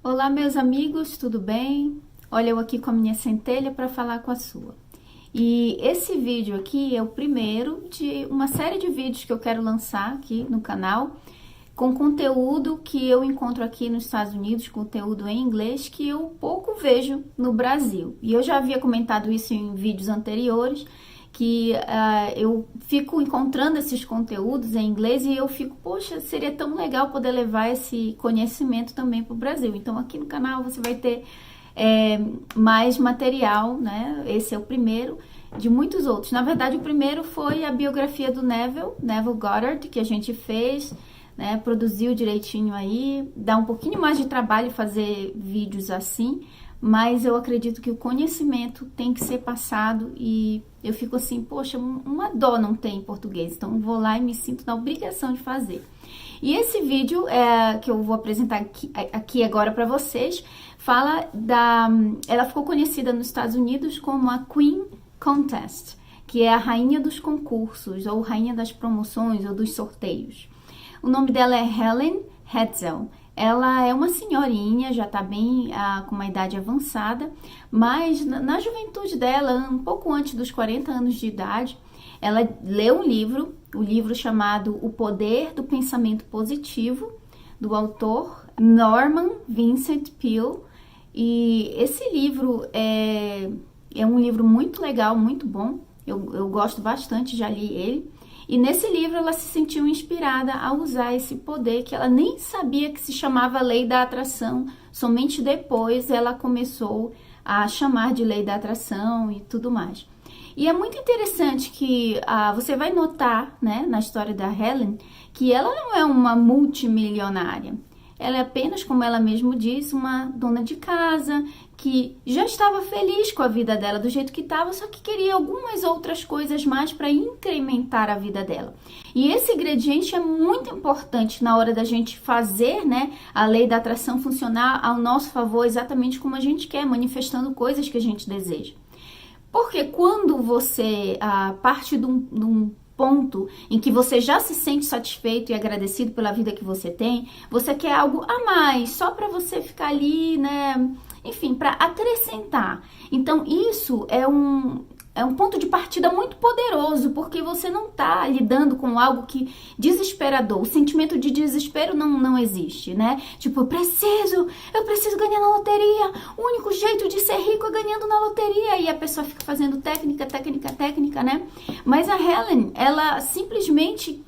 Olá, meus amigos, tudo bem? Olha, eu aqui com a minha centelha para falar com a sua. E esse vídeo aqui é o primeiro de uma série de vídeos que eu quero lançar aqui no canal, com conteúdo que eu encontro aqui nos Estados Unidos, conteúdo em inglês que eu pouco vejo no Brasil. E eu já havia comentado isso em vídeos anteriores, que eu fico encontrando esses conteúdos em inglês e eu fico, poxa, seria tão legal poder levar esse conhecimento também para o Brasil. Então aqui no canal você vai ter mais material, né? Esse é o primeiro de muitos outros. Na verdade, o primeiro foi a biografia do Neville Goddard, que a gente fez, né? Produziu direitinho aí. Dá um pouquinho mais de trabalho fazer vídeos assim, mas eu acredito que o conhecimento tem que ser passado e eu fico assim, poxa, uma dó não tem em português, então eu vou lá e me sinto na obrigação de fazer. E esse vídeo que eu vou apresentar aqui agora para vocês, fala da... Ela ficou conhecida nos Estados Unidos como a Queen Contest, que é a rainha dos concursos, ou rainha das promoções, ou dos sorteios. O nome dela é Helen Hetzel. Ela é uma senhorinha, já está bem com uma idade avançada, mas na juventude dela, um pouco antes dos 40 anos de idade, ela leu um livro, o livro chamado O Poder do Pensamento Positivo, do autor Norman Vincent Peale. E esse livro é um livro muito legal, muito bom, eu gosto bastante, já li ele. E nesse livro ela se sentiu inspirada a usar esse poder que ela nem sabia que se chamava Lei da Atração. Somente depois ela começou a chamar de Lei da Atração e tudo mais. E é muito interessante que você vai notar, né, na história da Helen, que ela não é uma multimilionária. Ela é apenas, como ela mesma diz, uma dona de casa que já estava feliz com a vida dela do jeito que estava, só que queria algumas outras coisas mais para incrementar a vida dela. E esse ingrediente é muito importante na hora da gente fazer, né, a lei da atração funcionar ao nosso favor, exatamente como a gente quer, manifestando coisas que a gente deseja. Porque quando você parte de um ponto em que você já se sente satisfeito e agradecido pela vida que você tem, você quer algo a mais, só para você ficar ali, né? Enfim, para acrescentar. Então, isso é um ponto de partida muito poderoso, porque você não está lidando com algo que desesperador. O sentimento de desespero não existe, né? Tipo, eu preciso ganhar na loteria. O único jeito de ser rico é ganhando na loteria. E a pessoa fica fazendo técnica, né? Mas a Helen, ela simplesmente...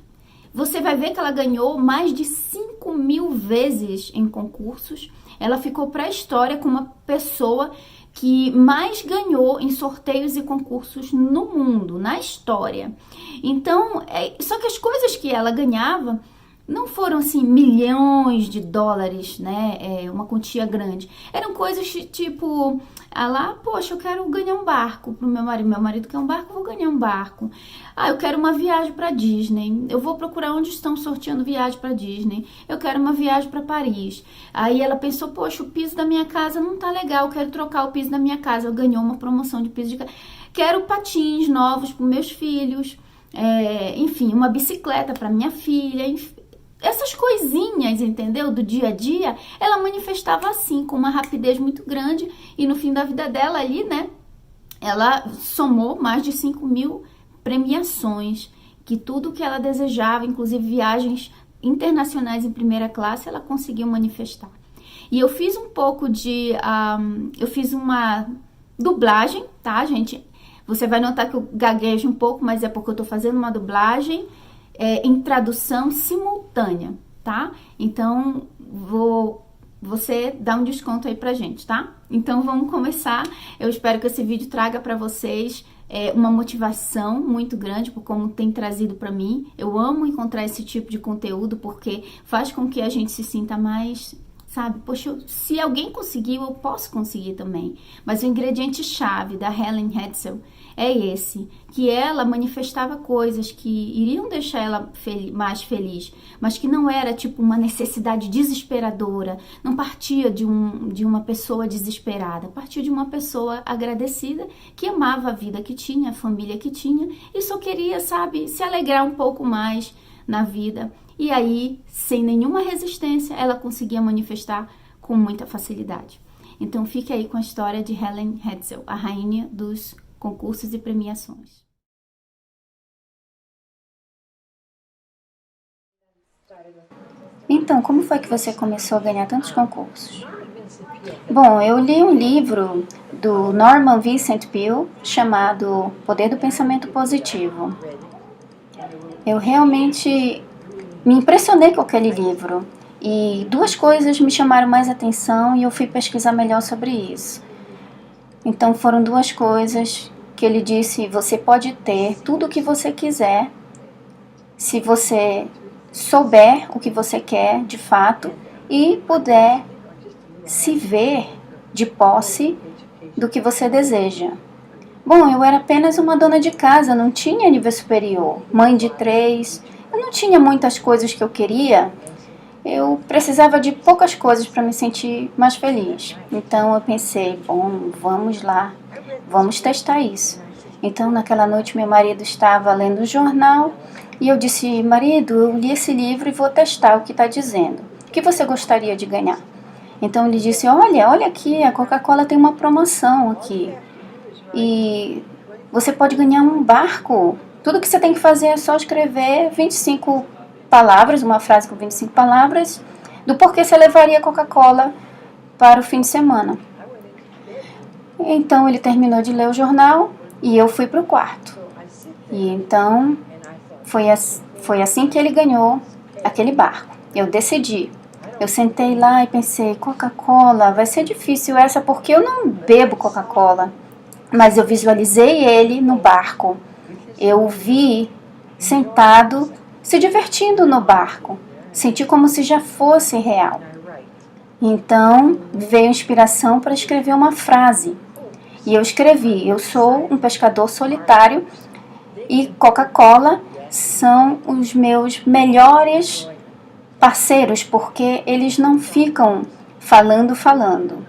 Você vai ver que ela ganhou mais de 5.000 vezes em concursos. Ela ficou para a história como uma pessoa que mais ganhou em sorteios e concursos no mundo, na história. Então, só que as coisas que ela ganhava não foram assim milhões de dólares, né? Uma quantia grande. Eram coisas tipo, poxa, eu quero ganhar um barco pro meu marido. Meu marido quer um barco, eu vou ganhar um barco. Eu quero uma viagem para Disney. Eu vou procurar onde estão sorteando viagem para Disney. Eu quero uma viagem para Paris. Aí ela pensou, poxa, o piso da minha casa não tá legal, eu quero trocar o piso da minha casa. Ela ganhou uma promoção de piso de casa. Quero patins novos para meus filhos. Enfim, uma bicicleta para minha filha, enfim. Essas coisinhas, entendeu? Do dia a dia, ela manifestava assim, com uma rapidez muito grande. E no fim da vida dela ali, né? Ela somou mais de 5.000 premiações. Que tudo que ela desejava, inclusive viagens internacionais em primeira classe, ela conseguiu manifestar. E eu fiz um pouco eu fiz uma dublagem, tá, gente? Você vai notar que eu gaguejo um pouco, mas é porque eu tô fazendo uma dublagem em tradução simultânea, tá? Então, você dá um desconto aí pra gente, tá? Então, vamos começar. Eu espero que esse vídeo traga pra vocês uma motivação muito grande, por como tem trazido pra mim. Eu amo encontrar esse tipo de conteúdo, porque faz com que a gente se sinta mais... Sabe, poxa, se alguém conseguiu, eu posso conseguir também. Mas o ingrediente chave da Helen Hetzel é esse, que ela manifestava coisas que iriam deixar ela mais feliz, mas que não era tipo uma necessidade desesperadora, não partia de uma pessoa desesperada, partia de uma pessoa agradecida, que amava a vida que tinha, a família que tinha, e só queria, sabe, se alegrar um pouco mais na vida. E aí, sem nenhuma resistência, ela conseguia manifestar com muita facilidade. Então fique aí com a história de Helen Hetzel, a rainha dos concursos e premiações. Então, como foi que você começou a ganhar tantos concursos? Bom, eu li um livro do Norman Vincent Peale chamado Poder do Pensamento Positivo. Eu realmente me impressionei com aquele livro e duas coisas me chamaram mais atenção e eu fui pesquisar melhor sobre isso. Então foram duas coisas que ele disse: você pode ter tudo o que você quiser se você souber o que você quer de fato e puder se ver de posse do que você deseja. Bom, eu era apenas uma dona de casa, não tinha nível superior, mãe de 3, eu não tinha muitas coisas que eu queria, eu precisava de poucas coisas para me sentir mais feliz. Então eu pensei, bom, vamos lá, vamos testar isso. Então naquela noite meu marido estava lendo o jornal e eu disse: marido, eu li esse livro e vou testar o que está dizendo. O que você gostaria de ganhar? Então ele disse: olha aqui, a Coca-Cola tem uma promoção aqui. E você pode ganhar um barco. Tudo que você tem que fazer é só escrever 25 palavras, uma frase com 25 palavras, do porquê você levaria a Coca-Cola para o fim de semana. Então ele terminou de ler o jornal e eu fui para o quarto. E então foi assim que ele ganhou aquele barco. Eu decidi. Eu sentei lá e pensei: Coca-Cola, vai ser difícil essa porque eu não bebo Coca-Cola. Mas eu visualizei ele no barco. Eu o vi sentado, se divertindo no barco. Senti como se já fosse real. Então veio a inspiração para escrever uma frase. E eu escrevi: eu sou um pescador solitário e Coca-Cola são os meus melhores parceiros, porque eles não ficam falando.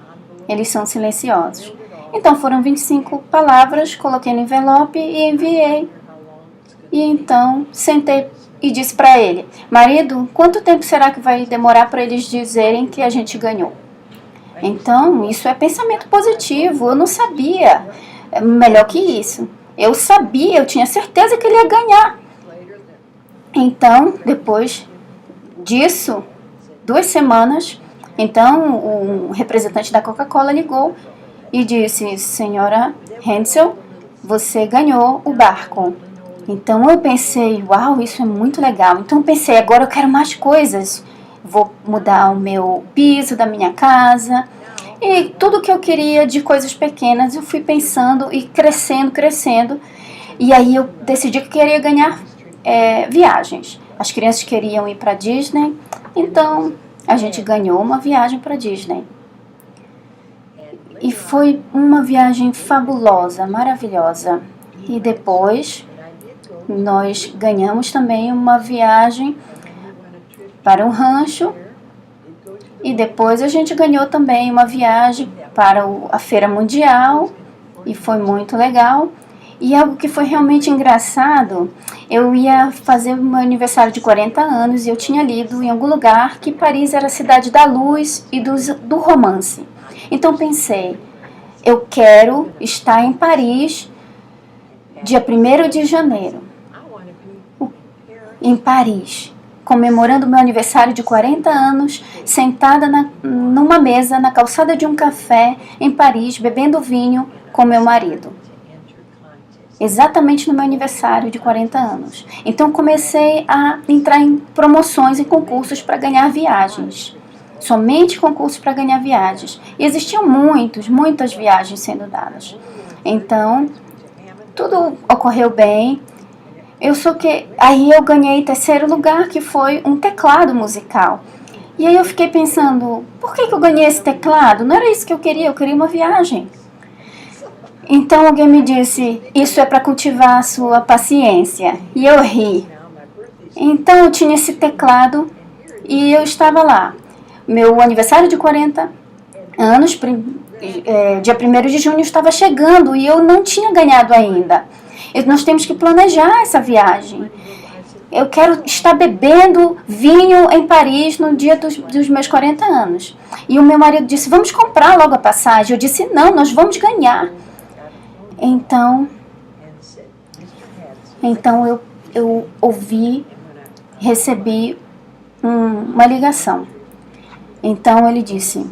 Eles são silenciosos. Então foram 25 palavras, coloquei no envelope e enviei. E então sentei e disse para ele: marido, quanto tempo será que vai demorar para eles dizerem que a gente ganhou? Então isso é pensamento positivo. Eu não sabia melhor que isso. Eu sabia, eu tinha certeza que ele ia ganhar. Então depois disso, 2 semanas, então o representante da Coca-Cola ligou e disse: senhora Hetzel, você ganhou o barco. Então eu pensei: uau, isso é muito legal. Então eu pensei: agora eu quero mais coisas. Vou mudar o meu piso da minha casa. E tudo que eu queria de coisas pequenas, eu fui pensando e crescendo. E aí eu decidi que queria ganhar viagens. As crianças queriam ir para Disney, então a gente ganhou uma viagem para Disney. E foi uma viagem fabulosa, maravilhosa. E depois nós ganhamos também uma viagem para um rancho. E depois a gente ganhou também uma viagem para a Feira Mundial. E foi muito legal. E algo que foi realmente engraçado, eu ia fazer o meu aniversário de 40 anos e eu tinha lido em algum lugar que Paris era a cidade da luz e do romance. Então pensei: eu quero estar em Paris dia 1º de janeiro, em Paris, comemorando meu aniversário de 40 anos, sentada numa mesa na calçada de um café em Paris, bebendo vinho com meu marido. Exatamente no meu aniversário de 40 anos. Então comecei a entrar em promoções e concursos para ganhar viagens. Somente concursos para ganhar viagens. E existiam muitas viagens sendo dadas. Então, tudo ocorreu bem. Aí eu ganhei 3º lugar, que foi um teclado musical. E aí eu fiquei pensando: por que eu ganhei esse teclado? Não era isso que eu queria uma viagem. Então alguém me disse: isso é para cultivar a sua paciência. E eu ri. Então eu tinha esse teclado e eu estava lá. Meu aniversário de 40 anos, dia 1º de junho, estava chegando e eu não tinha ganhado ainda. Nós temos que planejar essa viagem. eu quero estar bebendo vinho em Paris no dia dos meus 40 anos. E o meu marido disse, vamos comprar logo a passagem. Eu disse, não, nós vamos ganhar. Então eu recebi uma ligação. Então ele disse,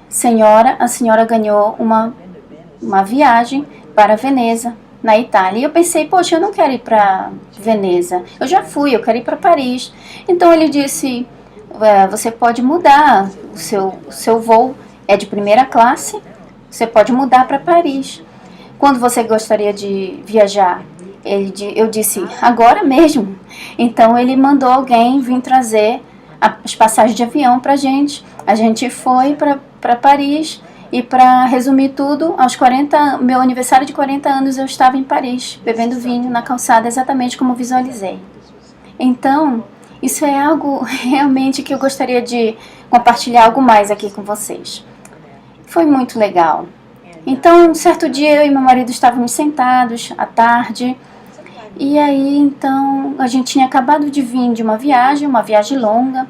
senhora, a senhora ganhou uma viagem para Veneza, na Itália. E eu pensei, poxa, eu não quero ir para Veneza. Eu já fui, eu quero ir para Paris. Então ele disse, você pode mudar, o seu voo é de primeira classe, você pode mudar para Paris. Quando você gostaria de viajar? Eu disse, agora mesmo. Então ele mandou alguém vir trazer as passagens de avião para a gente. A gente foi para Paris. E para resumir tudo, meu aniversário de 40 anos eu estava em Paris, bebendo vinho na calçada, exatamente como visualizei. Então, isso é algo realmente que eu gostaria de compartilhar algo mais aqui com vocês. Foi muito legal. Então, um certo dia eu e meu marido estávamos sentados à tarde, e aí então a gente tinha acabado de vir de uma viagem longa.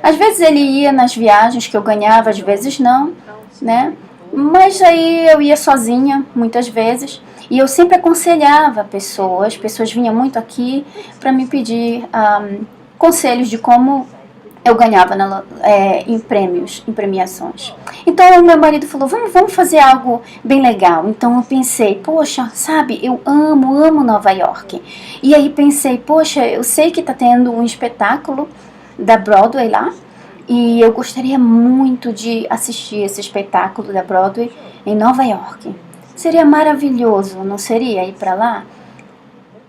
Às vezes ele ia nas viagens que eu ganhava, às vezes não, né? Mas aí eu ia sozinha, muitas vezes, e eu sempre aconselhava pessoas vinham muito aqui para me pedir conselhos de como eu ganhava em prêmios, em premiações. Então o meu marido falou, vamos fazer algo bem legal. Então eu pensei, poxa, sabe, eu amo Nova York. E aí pensei, poxa, eu sei que está tendo um espetáculo da Broadway lá, e eu gostaria muito de assistir esse espetáculo da Broadway em Nova York. Seria maravilhoso, não seria, ir para lá?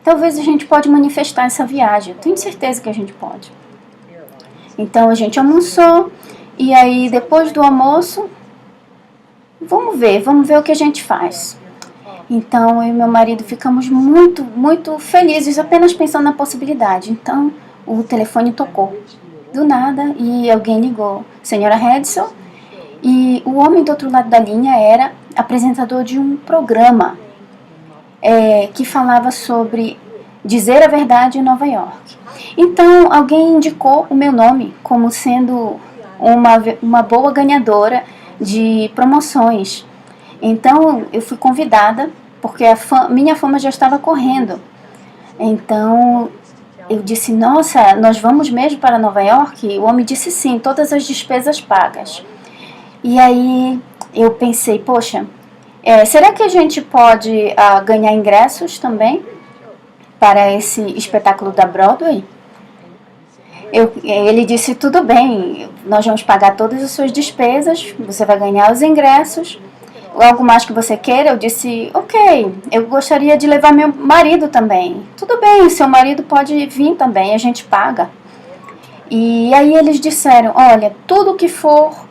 Talvez a gente pode manifestar essa viagem, eu tenho certeza que a gente pode. Então a gente almoçou, e aí depois do almoço, vamos ver o que a gente faz. Então eu e meu marido ficamos muito felizes, apenas pensando na possibilidade. Então o telefone tocou do nada e alguém ligou, senhora Hedson, e o homem do outro lado da linha era apresentador de um programa que falava sobre dizer a verdade em Nova York. Então alguém indicou o meu nome como sendo uma boa ganhadora de promoções. Então eu fui convidada, porque minha fama já estava correndo. Então eu disse, nossa, nós vamos mesmo para Nova York? O homem disse sim, todas as despesas pagas. E aí eu pensei, poxa, será que a gente pode ganhar ingressos também para esse espetáculo da Broadway? Ele disse, tudo bem, nós vamos pagar todas as suas despesas, você vai ganhar os ingressos. Algo mais que você queira? Eu disse, ok, eu gostaria de levar meu marido também. Tudo bem, seu marido pode vir também, a gente paga. E aí eles disseram, olha, tudo que for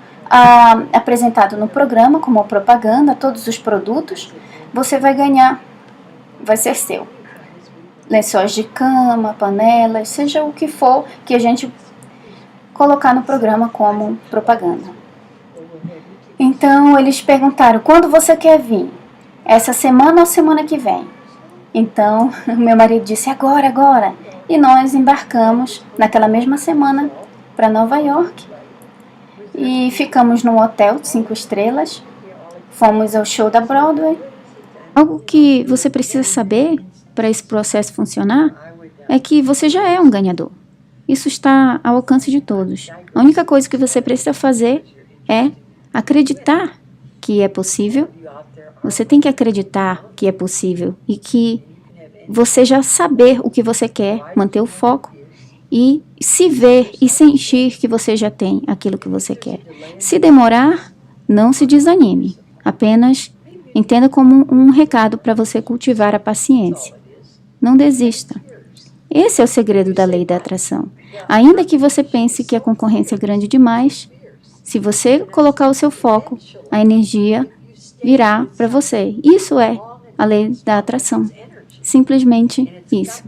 apresentado no programa, como propaganda, todos os produtos, você vai ganhar, vai ser seu. Lençóis de cama, panelas, seja o que for que a gente colocar no programa como propaganda. Então eles perguntaram, quando você quer vir? Essa semana ou semana que vem? Então meu marido disse, agora. E nós embarcamos naquela mesma semana para Nova York. E ficamos num hotel de 5 estrelas. Fomos ao show da Broadway. Algo que você precisa saber para esse processo funcionar é que você já é um ganhador. Isso está ao alcance de todos. A única coisa que você precisa fazer é acreditar que é possível. Você tem que acreditar que é possível e que você já saber o que você quer, manter o foco e se ver e sentir que você já tem aquilo que você quer. Se demorar, não se desanime. Apenas entenda como um recado para você cultivar a paciência. Não desista. Esse é o segredo da lei da atração. Ainda que você pense que a concorrência é grande demais, se você colocar o seu foco, a energia virá para você. Isso é a lei da atração. Simplesmente isso.